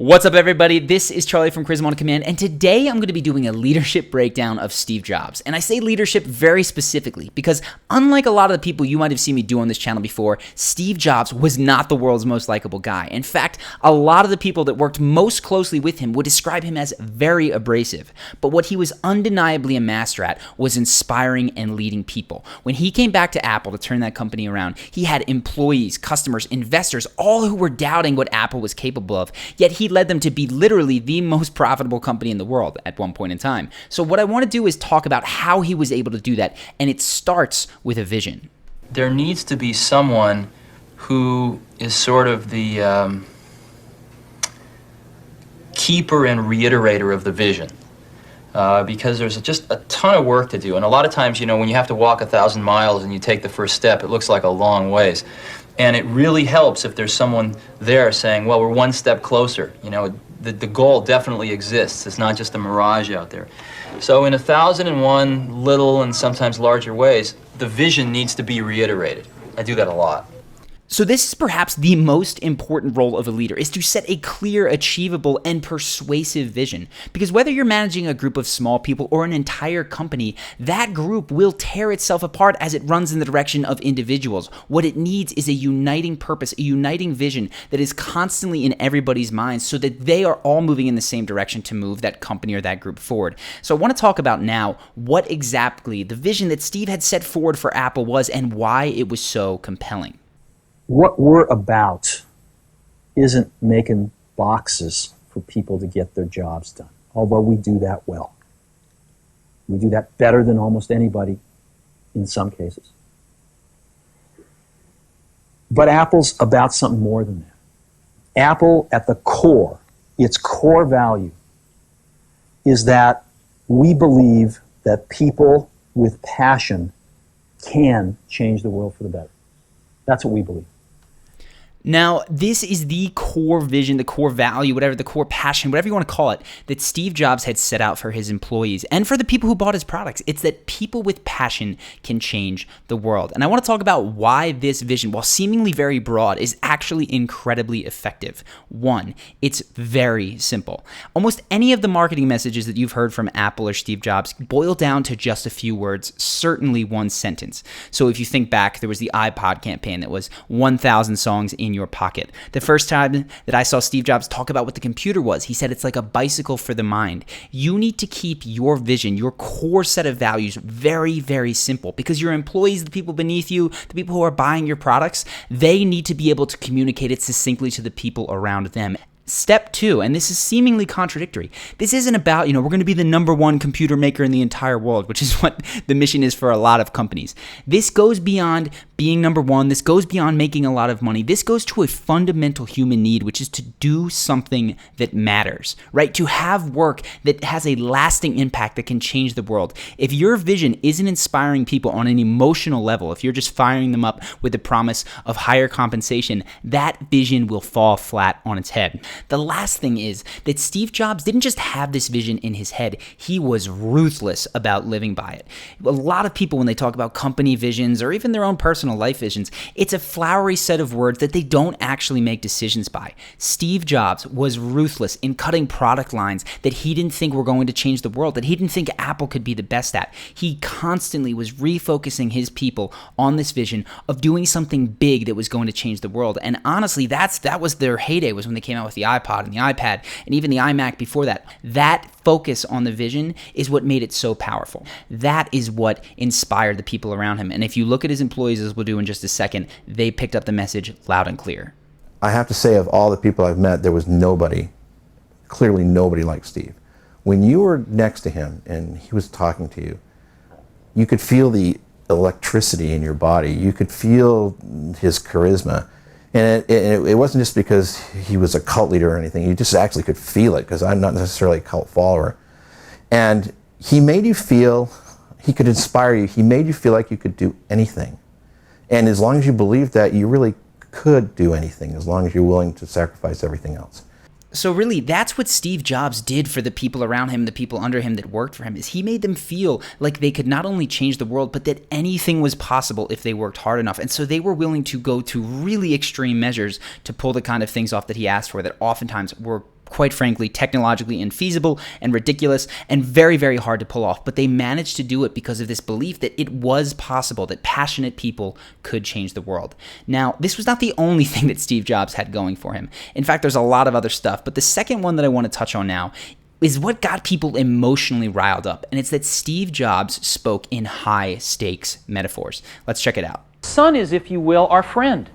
What's up, everybody? This is Charlie from Charisma on Command, and today I'm going to be doing a leadership breakdown of Steve Jobs. And I say leadership very specifically because unlike a lot of the people you might have seen me do on this channel before, Steve Jobs was not the world's most likable guy. In fact, a lot of the people that worked most closely with him would describe him as very abrasive. But what he was undeniably a master at was inspiring and leading people. When he came back to Apple to turn that company around, he had employees, customers, investors, all who were doubting what Apple was capable of, yet he led them to be literally the most profitable company in the world at one point in time. So what I want to do is talk about how he was able to do that, and it starts with a vision. There needs to be someone who is sort of the keeper and reiterator of the vision. Because there's just a ton of work to do. And a lot of times, when you have to walk 1,000 miles and you take the first step, it looks like a long ways. And it really helps if there's someone there saying, well, we're one step closer. The goal definitely exists. It's not just a mirage out there. So in 1,001 little and sometimes larger ways, the vision needs to be reiterated. I do that a lot. So this is perhaps the most important role of a leader, is to set a clear, achievable, and persuasive vision. Because whether you're managing a group of small people or an entire company, that group will tear itself apart as it runs in the direction of individuals. What it needs is a uniting purpose, a uniting vision that is constantly in everybody's minds so that they are all moving in the same direction to move that company or that group forward. So I want to talk about now what exactly the vision that Steve had set forward for Apple was and why it was so compelling. What we're about isn't making boxes for people to get their jobs done, although we do that well. We do that better than almost anybody in some cases. But Apple's about something more than that. Apple, at the core, its core value, is that we believe that people with passion can change the world for the better. That's what we believe. Now, this is the core vision, the core value, whatever, the core passion, whatever you want to call it, that Steve Jobs had set out for his employees and for the people who bought his products. It's that people with passion can change the world. And I want to talk about why this vision, while seemingly very broad, is actually incredibly effective. One, it's very simple. Almost any of the marketing messages that you've heard from Apple or Steve Jobs boil down to just a few words, certainly one sentence. So if you think back, there was the iPod campaign that was 1,000 songs in your pocket. The first time that I saw Steve Jobs talk about what the computer was, he said it's like a bicycle for the mind. You need to keep your vision, your core set of values very, very simple because your employees, the people beneath you, the people who are buying your products, they need to be able to communicate it succinctly to the people around them. Step two, and this is seemingly contradictory. This isn't about, we're going to be the number one computer maker in the entire world, which is what the mission is for a lot of companies. This goes beyond being number one. This goes beyond making a lot of money. This goes to a fundamental human need, which is to do something that matters, right? To have work that has a lasting impact that can change the world. If your vision isn't inspiring people on an emotional level, if you're just firing them up with the promise of higher compensation, that vision will fall flat on its head. The last thing is that Steve Jobs didn't just have this vision in his head, he was ruthless about living by it. A lot of people, when they talk about company visions or even their own personal life visions, it's a flowery set of words that they don't actually make decisions by. Steve Jobs was ruthless in cutting product lines that he didn't think were going to change the world, that he didn't think Apple could be the best at. He constantly was refocusing his people on this vision of doing something big that was going to change the world. And honestly, that was their heyday, was when they came out with the iPod and the iPad and even the iMac before that. That focus on the vision is what made it so powerful. That is what inspired the people around him. And if you look at his employees, as we'll do in just a second, they picked up the message loud and clear. I have to say, of all the people I've met, there was clearly nobody like Steve. When you were next to him and he was talking to you, you could feel the electricity in your body. You could feel his charisma. And it wasn't just because he was a cult leader or anything. You just actually could feel it, because I'm not necessarily a cult follower. And he made you feel, he could inspire you. He made you feel like you could do anything. And as long as you believed that, you really could do anything, as long as you're willing to sacrifice everything else. So really, that's what Steve Jobs did for the people around him, the people under him that worked for him, is he made them feel like they could not only change the world, but that anything was possible if they worked hard enough. And so they were willing to go to really extreme measures to pull the kind of things off that he asked for that oftentimes were quite frankly, technologically infeasible and ridiculous and very, very hard to pull off. But they managed to do it because of this belief that it was possible, that passionate people could change the world. Now, this was not the only thing that Steve Jobs had going for him. In fact, there's a lot of other stuff, but the second one that I want to touch on now is what got people emotionally riled up, and it's that Steve Jobs spoke in high-stakes metaphors. Let's check it out. Sun is, if you will, our friend,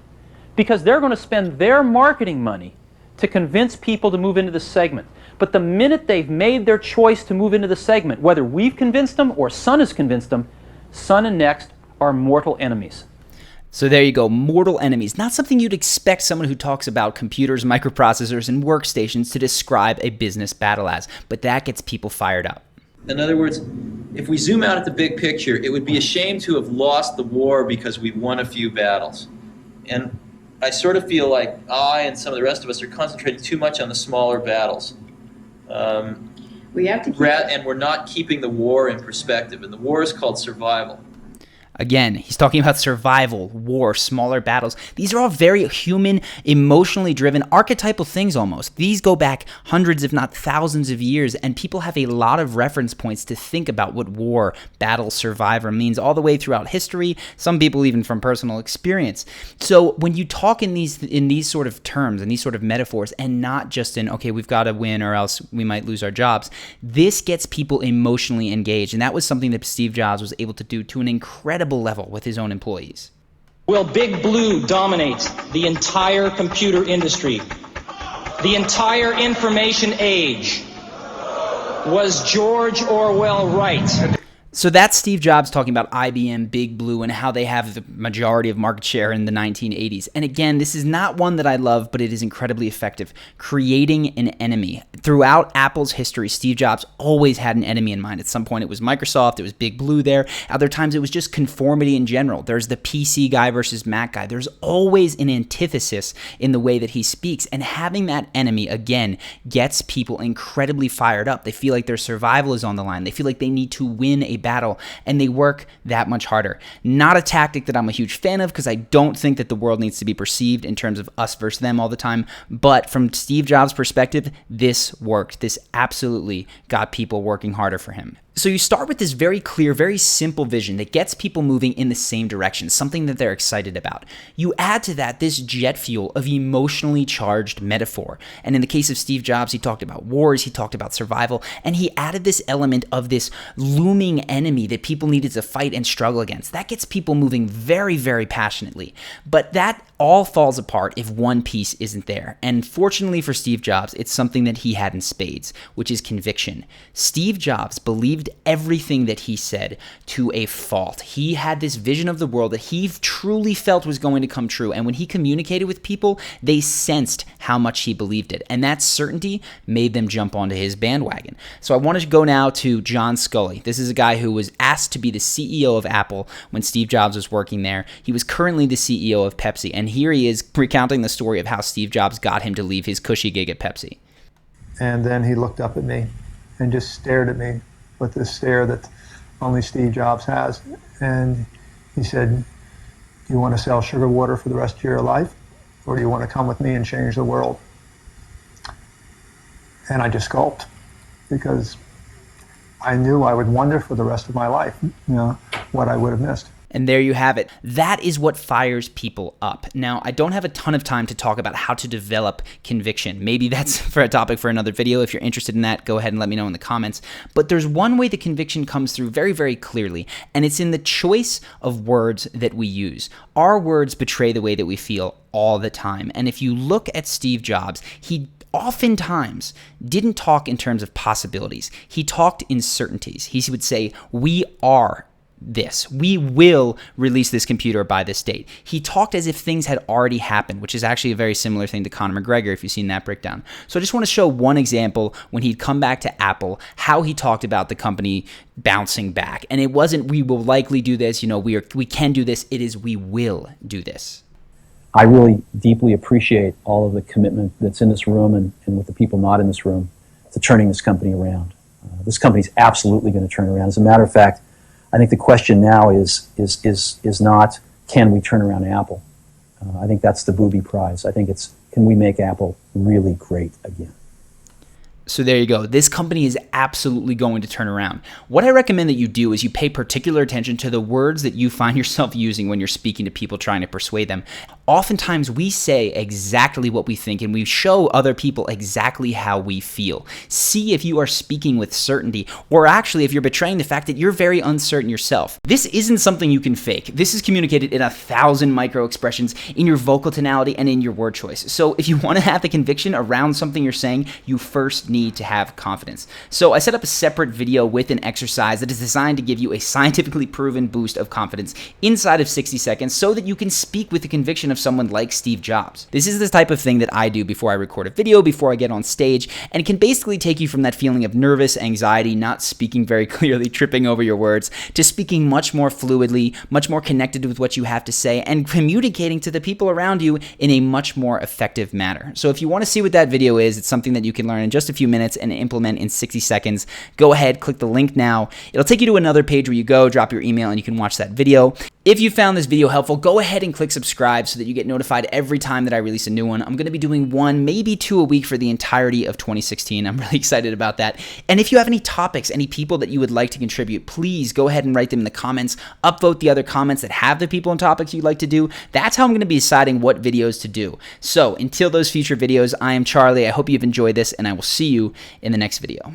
because they're going to spend their marketing money to convince people to move into the segment. But the minute they've made their choice to move into the segment, whether we've convinced them or Sun has convinced them, Sun and Next are mortal enemies. So there you go, mortal enemies. Not something you'd expect someone who talks about computers, microprocessors, and workstations to describe a business battle as, but that gets people fired up. In other words, if we zoom out at the big picture, it would be a shame to have lost the war because we won a few battles. And I sort of feel like I and some of the rest of us are concentrating too much on the smaller battles. We have to and we're not keeping the war in perspective, and the war is called survival. Again, he's talking about survival, war, smaller battles. These are all very human, emotionally driven, archetypal things almost. These go back hundreds, if not thousands of years, and people have a lot of reference points to think about what war, battle, survivor means all the way throughout history, some people even from personal experience. So when you talk in these sort of terms, in these sort of metaphors, and not just in, okay, we've got to win or else we might lose our jobs, this gets people emotionally engaged, and that was something that Steve Jobs was able to do to an incredible level with his own employees. Will Big Blue dominate the entire computer industry? The entire information age? Was George Orwell right? So that's Steve Jobs talking about IBM, Big Blue, and how they have the majority of market share in the 1980s. And again, this is not one that I love, but it is incredibly effective. Creating an enemy. Throughout Apple's history, Steve Jobs always had an enemy in mind. At some point, it was Microsoft, it was Big Blue there. Other times, it was just conformity in general. There's the PC guy versus Mac guy. There's always an antithesis in the way that he speaks. And having that enemy, again, gets people incredibly fired up. They feel like their survival is on the line. They feel like they need to win a battle, and they work that much harder. Not a tactic that I'm a huge fan of, because I don't think that the world needs to be perceived in terms of us versus them all the time, but from Steve Jobs' perspective, this worked. This absolutely got people working harder for him. So you start with this very clear, very simple vision that gets people moving in the same direction, something that they're excited about. You add to that this jet fuel of emotionally charged metaphor. And in the case of Steve Jobs, he talked about wars, he talked about survival, and he added this element of this looming enemy that people needed to fight and struggle against. That gets people moving very, very passionately. But that all falls apart if one piece isn't there. And fortunately for Steve Jobs, it's something that he had in spades, which is conviction. Steve Jobs believed everything that he said to a fault. He had this vision of the world that he truly felt was going to come true. And when he communicated with people, they sensed how much he believed it. And that certainty made them jump onto his bandwagon. So I want to go now to John Sculley. This is a guy who was asked to be the CEO of Apple when Steve Jobs was working there. He was currently the CEO of Pepsi. And here he is recounting the story of how Steve Jobs got him to leave his cushy gig at Pepsi. And then he looked up at me and just stared at me with this stare that only Steve Jobs has. And he said, "Do you want to sell sugar water for the rest of your life? Or do you want to come with me and change the world?" And I just gulped, because I knew I would wonder for the rest of my life, what I would have missed. And there you have it. That is what fires people up. Now, I don't have a ton of time to talk about how to develop conviction. Maybe that's for a topic for another video. If you're interested in that, go ahead and let me know in the comments. But there's one way the conviction comes through very, very clearly, and it's in the choice of words that we use. Our words betray the way that we feel all the time. And if you look at Steve Jobs, he oftentimes didn't talk in terms of possibilities. He talked in certainties. He would say, "We are this. We will release this computer by this date." He talked as if things had already happened, which is actually a very similar thing to Conor McGregor, if you've seen that breakdown. So I just want to show one example when he'd come back to Apple, how he talked about the company bouncing back. And it wasn't, "We will likely do this, we can do this." It is, "We will do this." I really deeply appreciate all of the commitment that's in this room and with the people not in this room to turning this company around. This company's absolutely going to turn around. As a matter of fact, I think the question now is not, can we turn around Apple? I think that's the booby prize. I think it's, can we make Apple really great again? So there you go. This company is absolutely going to turn around. What I recommend that you do is you pay particular attention to the words that you find yourself using when you're speaking to people trying to persuade them. Oftentimes we say exactly what we think and we show other people exactly how we feel. See if you are speaking with certainty, or actually if you're betraying the fact that you're very uncertain yourself. This isn't something you can fake. This is communicated in 1,000 micro expressions in your vocal tonality and in your word choice. So if you want to have the conviction around something you're saying, you first need to have confidence. So I set up a separate video with an exercise that is designed to give you a scientifically proven boost of confidence inside of 60 seconds so that you can speak with the conviction of someone like Steve Jobs. This is the type of thing that I do before I record a video, before I get on stage, and it can basically take you from that feeling of nervous anxiety, not speaking very clearly, tripping over your words, to speaking much more fluidly, much more connected with what you have to say, and communicating to the people around you in a much more effective manner. So if you want to see what that video is, it's something that you can learn in just a few minutes and implement in 60 seconds. Go ahead, click the link now. It'll take you to another page where you go, drop your email, and you can watch that video. If you found this video helpful, go ahead and click subscribe so that you get notified every time that I release a new one. I'm going to be doing 1, maybe 2 a week for the entirety of 2016. I'm really excited about that. And if you have any topics, any people that you would like to contribute, please go ahead and write them in the comments. Upvote the other comments that have the people and topics you'd like to do. That's how I'm going to be deciding what videos to do. So until those future videos, I am Charlie. I hope you've enjoyed this, and I will see you in the next video.